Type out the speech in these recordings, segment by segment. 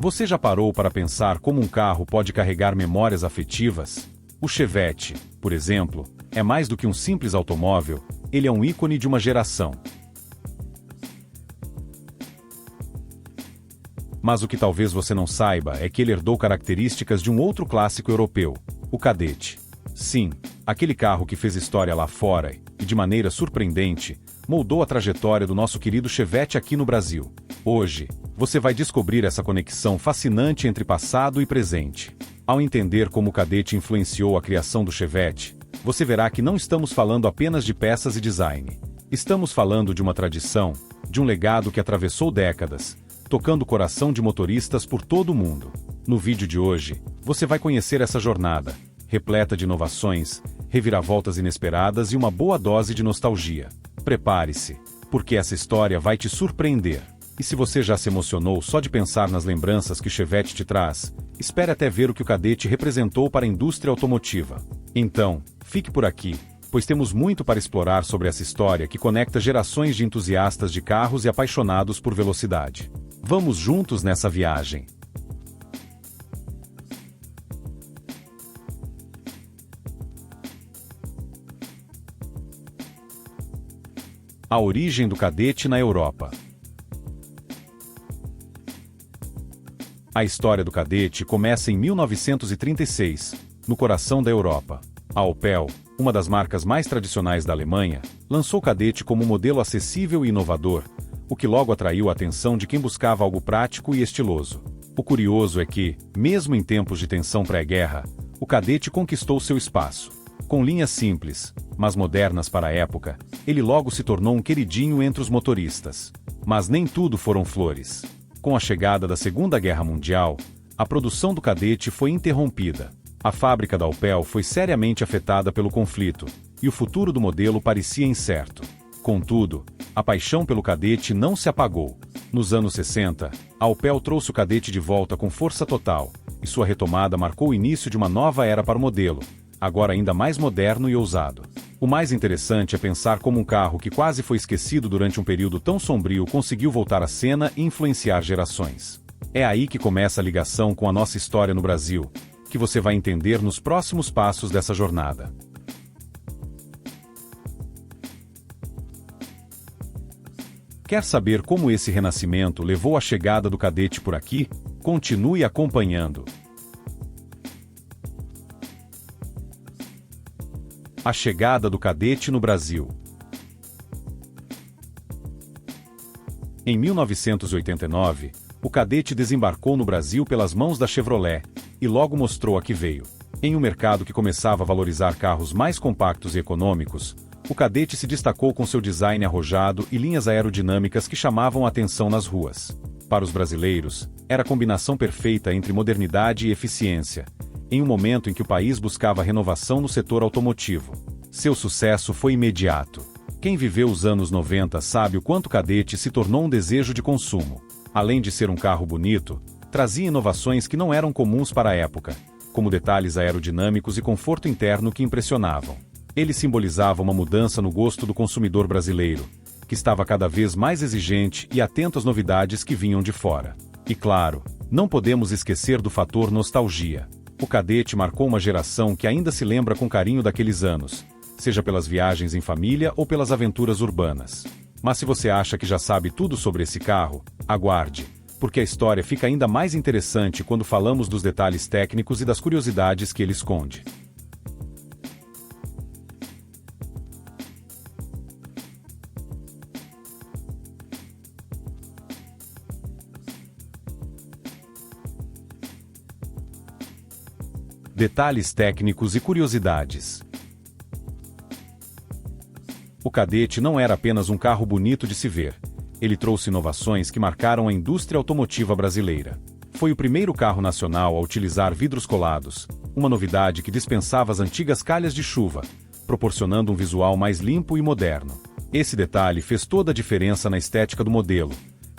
Você já parou para pensar como um carro pode carregar memórias afetivas? O Chevette, por exemplo, é mais do que um simples automóvel, ele é um ícone de uma geração. Mas o que talvez você não saiba é que ele herdou características de um outro clássico europeu, o Kadett. Sim, aquele carro que fez história lá fora e, de maneira surpreendente, moldou a trajetória do nosso querido Chevette aqui no Brasil. Hoje, você vai descobrir essa conexão fascinante entre passado e presente. Ao entender como o Kadett influenciou a criação do Chevette, você verá que não estamos falando apenas de peças e design. Estamos falando de uma tradição, de um legado que atravessou décadas, tocando o coração de motoristas por todo o mundo. No vídeo de hoje, você vai conhecer essa jornada, repleta de inovações, reviravoltas inesperadas e uma boa dose de nostalgia. Prepare-se, porque essa história vai te surpreender. E se você já se emocionou só de pensar nas lembranças que Chevette te traz, espere até ver o que o Kadett representou para a indústria automotiva. Então, fique por aqui, pois temos muito para explorar sobre essa história que conecta gerações de entusiastas de carros e apaixonados por velocidade. Vamos juntos nessa viagem! A origem do Kadett na Europa. A história do Kadett começa em 1936, no coração da Europa. A Opel, uma das marcas mais tradicionais da Alemanha, lançou o Kadett como um modelo acessível e inovador, o que logo atraiu a atenção de quem buscava algo prático e estiloso. O curioso é que, mesmo em tempos de tensão pré-guerra, o Kadett conquistou seu espaço. Com linhas simples, mas modernas para a época, ele logo se tornou um queridinho entre os motoristas. Mas nem tudo foram flores. Com a chegada da Segunda Guerra Mundial, a produção do Kadett foi interrompida. A fábrica da Opel foi seriamente afetada pelo conflito, e o futuro do modelo parecia incerto. Contudo, a paixão pelo Kadett não se apagou. Nos anos 60, a Opel trouxe o Kadett de volta com força total, e sua retomada marcou o início de uma nova era para o modelo, agora ainda mais moderno e ousado. O mais interessante é pensar como um carro que quase foi esquecido durante um período tão sombrio conseguiu voltar à cena e influenciar gerações. É aí que começa a ligação com a nossa história no Brasil, que você vai entender nos próximos passos dessa jornada. Quer saber como esse renascimento levou à chegada do Kadett por aqui? Continue acompanhando. A chegada do Kadett no Brasil. Em 1989, o Kadett desembarcou no Brasil pelas mãos da Chevrolet, e logo mostrou a que veio. Em um mercado que começava a valorizar carros mais compactos e econômicos, o Kadett se destacou com seu design arrojado e linhas aerodinâmicas que chamavam a atenção nas ruas. Para os brasileiros, era a combinação perfeita entre modernidade e eficiência, em um momento em que o país buscava renovação no setor automotivo. Seu sucesso foi imediato. Quem viveu os anos 90 sabe o quanto o Kadett se tornou um desejo de consumo. Além de ser um carro bonito, trazia inovações que não eram comuns para a época, como detalhes aerodinâmicos e conforto interno que impressionavam. Ele simbolizava uma mudança no gosto do consumidor brasileiro, que estava cada vez mais exigente e atento às novidades que vinham de fora. E claro, não podemos esquecer do fator nostalgia. O Kadett marcou uma geração que ainda se lembra com carinho daqueles anos, seja pelas viagens em família ou pelas aventuras urbanas. Mas se você acha que já sabe tudo sobre esse carro, aguarde, porque a história fica ainda mais interessante quando falamos dos detalhes técnicos e das curiosidades que ele esconde. Detalhes técnicos e curiosidades. O Kadett não era apenas um carro bonito de se ver. Ele trouxe inovações que marcaram a indústria automotiva brasileira. Foi o primeiro carro nacional a utilizar vidros colados, uma novidade que dispensava as antigas calhas de chuva, proporcionando um visual mais limpo e moderno. Esse detalhe fez toda a diferença na estética do modelo,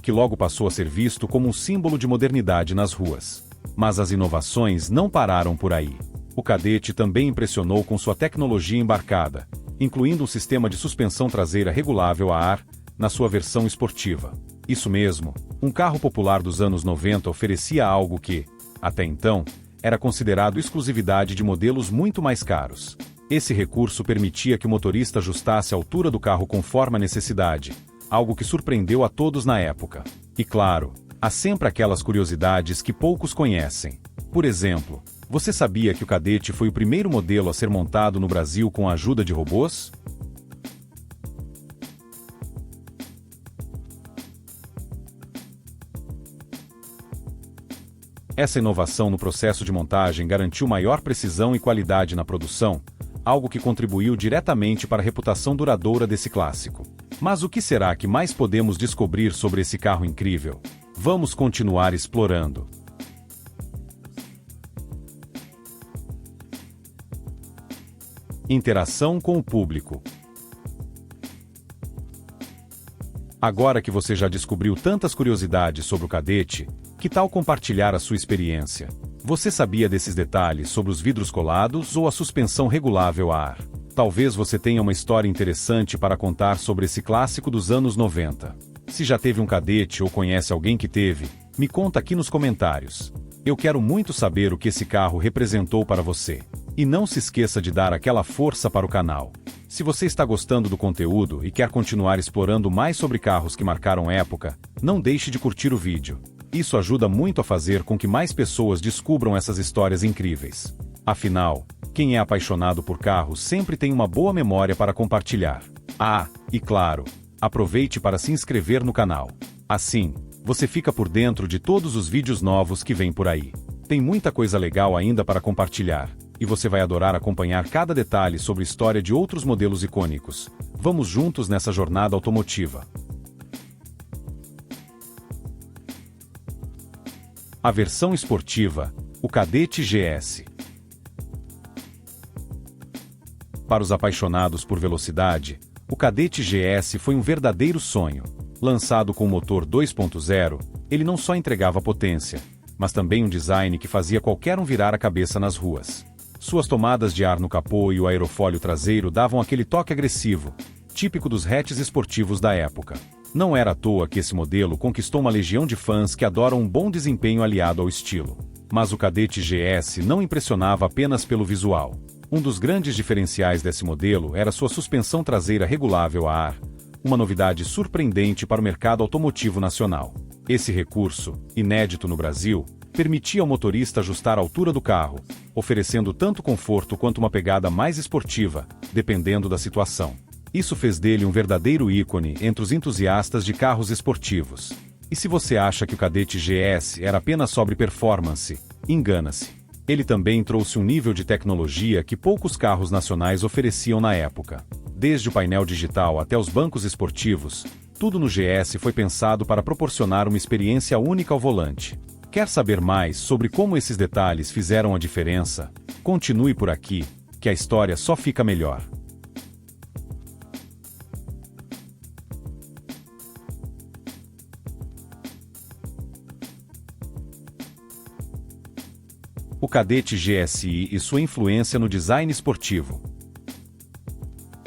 que logo passou a ser visto como um símbolo de modernidade nas ruas. Mas as inovações não pararam por aí. O Kadett também impressionou com sua tecnologia embarcada, incluindo um sistema de suspensão traseira regulável a ar, na sua versão esportiva. Isso mesmo, um carro popular dos anos 90 oferecia algo que, até então, era considerado exclusividade de modelos muito mais caros. Esse recurso permitia que o motorista ajustasse a altura do carro conforme a necessidade, algo que surpreendeu a todos na época. E claro, há sempre aquelas curiosidades que poucos conhecem. Por exemplo, você sabia que o Cadete foi o primeiro modelo a ser montado no Brasil com a ajuda de robôs? Essa inovação no processo de montagem garantiu maior precisão e qualidade na produção, algo que contribuiu diretamente para a reputação duradoura desse clássico. Mas o que será que mais podemos descobrir sobre esse carro incrível? Vamos continuar explorando. Interação com o público. Agora que você já descobriu tantas curiosidades sobre o Cadete, que tal compartilhar a sua experiência? Você sabia desses detalhes sobre os vidros colados ou a suspensão regulável a ar? Talvez você tenha uma história interessante para contar sobre esse clássico dos anos 90. Se já teve um Cadete ou conhece alguém que teve, me conta aqui nos comentários. Eu quero muito saber o que esse carro representou para você. E não se esqueça de dar aquela força para o canal. Se você está gostando do conteúdo e quer continuar explorando mais sobre carros que marcaram época, não deixe de curtir o vídeo. Isso ajuda muito a fazer com que mais pessoas descubram essas histórias incríveis. Afinal, quem é apaixonado por carros sempre tem uma boa memória para compartilhar. Ah, e claro, aproveite para se inscrever no canal. Assim, você fica por dentro de todos os vídeos novos que vêm por aí. Tem muita coisa legal ainda para compartilhar, e você vai adorar acompanhar cada detalhe sobre a história de outros modelos icônicos. Vamos juntos nessa jornada automotiva. A versão esportiva, o Cadete GS. Para os apaixonados por velocidade, o Cadete GS foi um verdadeiro sonho. Lançado com motor 2.0, ele não só entregava potência, mas também um design que fazia qualquer um virar a cabeça nas ruas. Suas tomadas de ar no capô e o aerofólio traseiro davam aquele toque agressivo, típico dos hatches esportivos da época. Não era à toa que esse modelo conquistou uma legião de fãs que adoram um bom desempenho aliado ao estilo. Mas o Cadete GS não impressionava apenas pelo visual. Um dos grandes diferenciais desse modelo era sua suspensão traseira regulável a ar, uma novidade surpreendente para o mercado automotivo nacional. Esse recurso, inédito no Brasil, permitia ao motorista ajustar a altura do carro, oferecendo tanto conforto quanto uma pegada mais esportiva, dependendo da situação. Isso fez dele um verdadeiro ícone entre os entusiastas de carros esportivos. E se você acha que o Cadete GS era apenas sobre performance, engana-se. Ele também trouxe um nível de tecnologia que poucos carros nacionais ofereciam na época. Desde o painel digital até os bancos esportivos, tudo no GS foi pensado para proporcionar uma experiência única ao volante. Quer saber mais sobre como esses detalhes fizeram a diferença? Continue por aqui, que a história só fica melhor. O Cadete GSI e sua influência no design esportivo.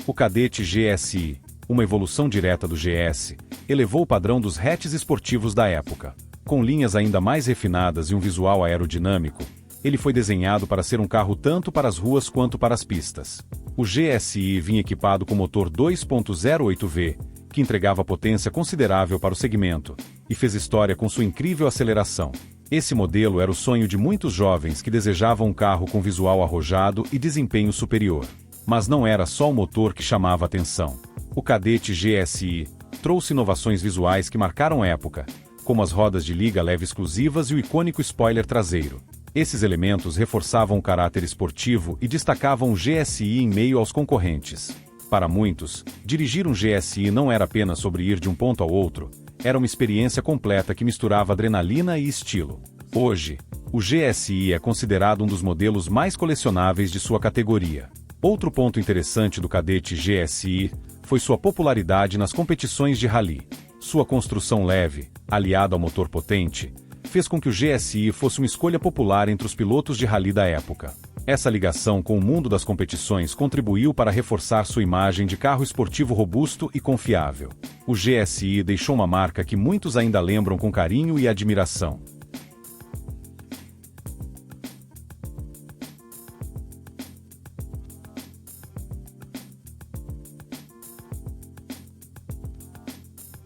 O Cadete GSI, uma evolução direta do GS, elevou o padrão dos hatches esportivos da época. Com linhas ainda mais refinadas e um visual aerodinâmico, ele foi desenhado para ser um carro tanto para as ruas quanto para as pistas. O GSI vinha equipado com motor 2.08V, que entregava potência considerável para o segmento, e fez história com sua incrível aceleração. Esse modelo era o sonho de muitos jovens que desejavam um carro com visual arrojado e desempenho superior. Mas não era só o motor que chamava a atenção. O Cadete GSI trouxe inovações visuais que marcaram época, como as rodas de liga leve exclusivas e o icônico spoiler traseiro. Esses elementos reforçavam o caráter esportivo e destacavam o GSI em meio aos concorrentes. Para muitos, dirigir um GSI não era apenas sobre ir de um ponto ao outro, era uma experiência completa que misturava adrenalina e estilo. Hoje, o GSI é considerado um dos modelos mais colecionáveis de sua categoria. Outro ponto interessante do Cadete GSI foi sua popularidade nas competições de rally. Sua construção leve, aliada ao motor potente, fez com que o GSI fosse uma escolha popular entre os pilotos de rally da época. Essa ligação com o mundo das competições contribuiu para reforçar sua imagem de carro esportivo robusto e confiável. O GSI deixou uma marca que muitos ainda lembram com carinho e admiração.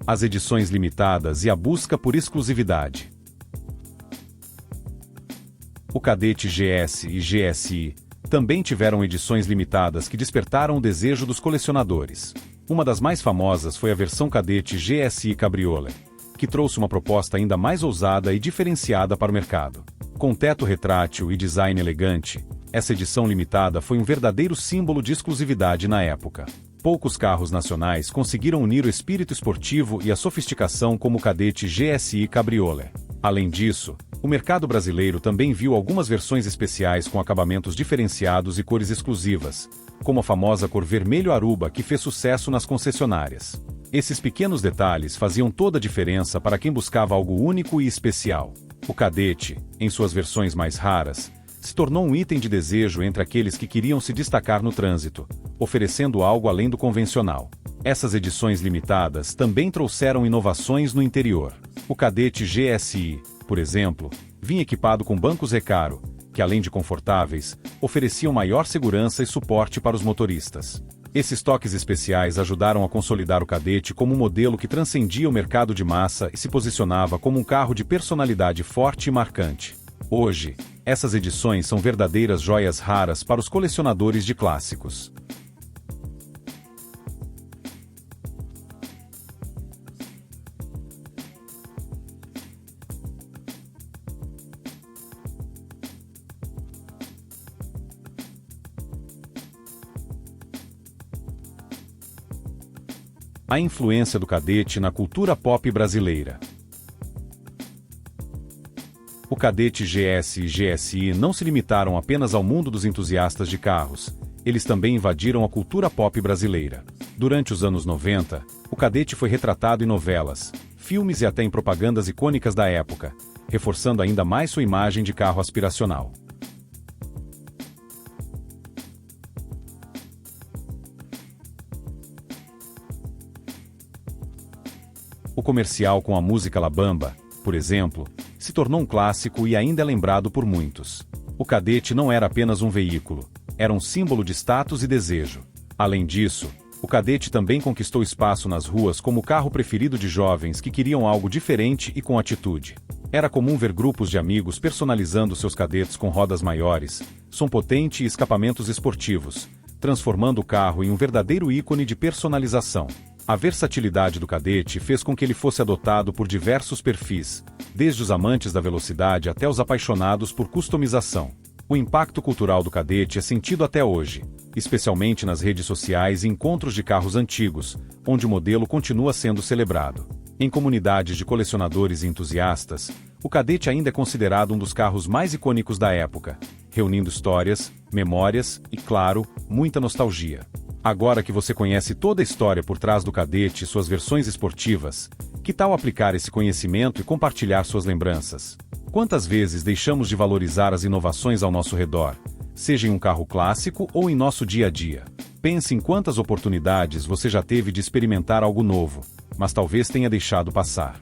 As edições limitadas e a busca por exclusividade. O Kadett GS e GSI também tiveram edições limitadas que despertaram o desejo dos colecionadores. Uma das mais famosas foi a versão Kadett GSI Cabriolet, que trouxe uma proposta ainda mais ousada e diferenciada para o mercado. Com teto retrátil e design elegante, essa edição limitada foi um verdadeiro símbolo de exclusividade na época. Poucos carros nacionais conseguiram unir o espírito esportivo e a sofisticação como o Kadett GSI Cabriolet. Além disso, o mercado brasileiro também viu algumas versões especiais com acabamentos diferenciados e cores exclusivas, como a famosa cor vermelho Aruba que fez sucesso nas concessionárias. Esses pequenos detalhes faziam toda a diferença para quem buscava algo único e especial. O Kadett, em suas versões mais raras, se tornou um item de desejo entre aqueles que queriam se destacar no trânsito, oferecendo algo além do convencional. Essas edições limitadas também trouxeram inovações no interior. O Kadett GSI, por exemplo, vinha equipado com bancos Recaro, que além de confortáveis, ofereciam maior segurança e suporte para os motoristas. Esses toques especiais ajudaram a consolidar o Kadett como um modelo que transcendia o mercado de massa e se posicionava como um carro de personalidade forte e marcante. Hoje, essas edições são verdadeiras joias raras para os colecionadores de clássicos. A influência do Kadett na cultura pop brasileira. O Kadett GS e GSI não se limitaram apenas ao mundo dos entusiastas de carros, eles também invadiram a cultura pop brasileira. Durante os anos 90, o Kadett foi retratado em novelas, filmes e até em propagandas icônicas da época, reforçando ainda mais sua imagem de carro aspiracional. O comercial com a música La Bamba, por exemplo, se tornou um clássico e ainda é lembrado por muitos. O Kadett não era apenas um veículo, era um símbolo de status e desejo. Além disso, o Kadett também conquistou espaço nas ruas como o carro preferido de jovens que queriam algo diferente e com atitude. Era comum ver grupos de amigos personalizando seus Kadetts com rodas maiores, som potente e escapamentos esportivos, transformando o carro em um verdadeiro ícone de personalização. A versatilidade do Kadett fez com que ele fosse adotado por diversos perfis, desde os amantes da velocidade até os apaixonados por customização. O impacto cultural do Kadett é sentido até hoje, especialmente nas redes sociais e encontros de carros antigos, onde o modelo continua sendo celebrado. Em comunidades de colecionadores e entusiastas, o Kadett ainda é considerado um dos carros mais icônicos da época, reunindo histórias, memórias e, claro, muita nostalgia. Agora que você conhece toda a história por trás do Kadett e suas versões esportivas, que tal aplicar esse conhecimento e compartilhar suas lembranças? Quantas vezes deixamos de valorizar as inovações ao nosso redor, seja em um carro clássico ou em nosso dia a dia? Pense em quantas oportunidades você já teve de experimentar algo novo, mas talvez tenha deixado passar.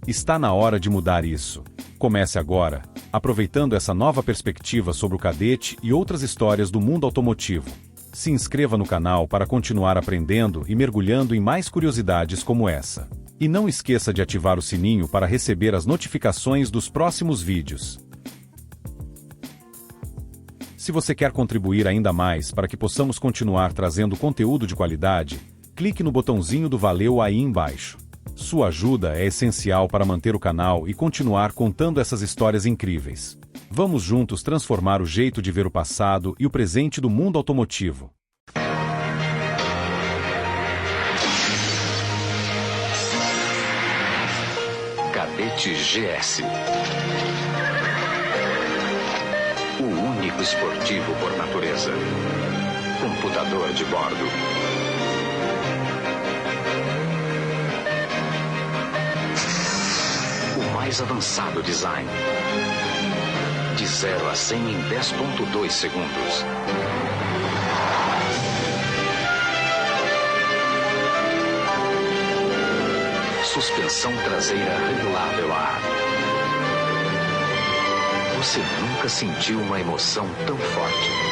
Está na hora de mudar isso. Comece agora, aproveitando essa nova perspectiva sobre o Kadett e outras histórias do mundo automotivo. Se inscreva no canal para continuar aprendendo e mergulhando em mais curiosidades como essa. E não esqueça de ativar o sininho para receber as notificações dos próximos vídeos. Se você quer contribuir ainda mais para que possamos continuar trazendo conteúdo de qualidade, clique no botãozinho do Valeu aí embaixo. Sua ajuda é essencial para manter o canal e continuar contando essas histórias incríveis. Vamos juntos transformar o jeito de ver o passado e o presente do mundo automotivo. Kadett GS. O único esportivo por natureza. Computador de bordo. O mais avançado design. De 0 a 100 em 10,2 segundos. Suspensão traseira regulável a ar. Você nunca sentiu uma emoção tão forte.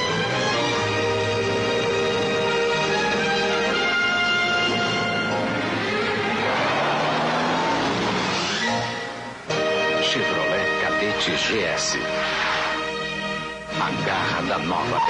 Chevrolet Cadete GS. A garra da nova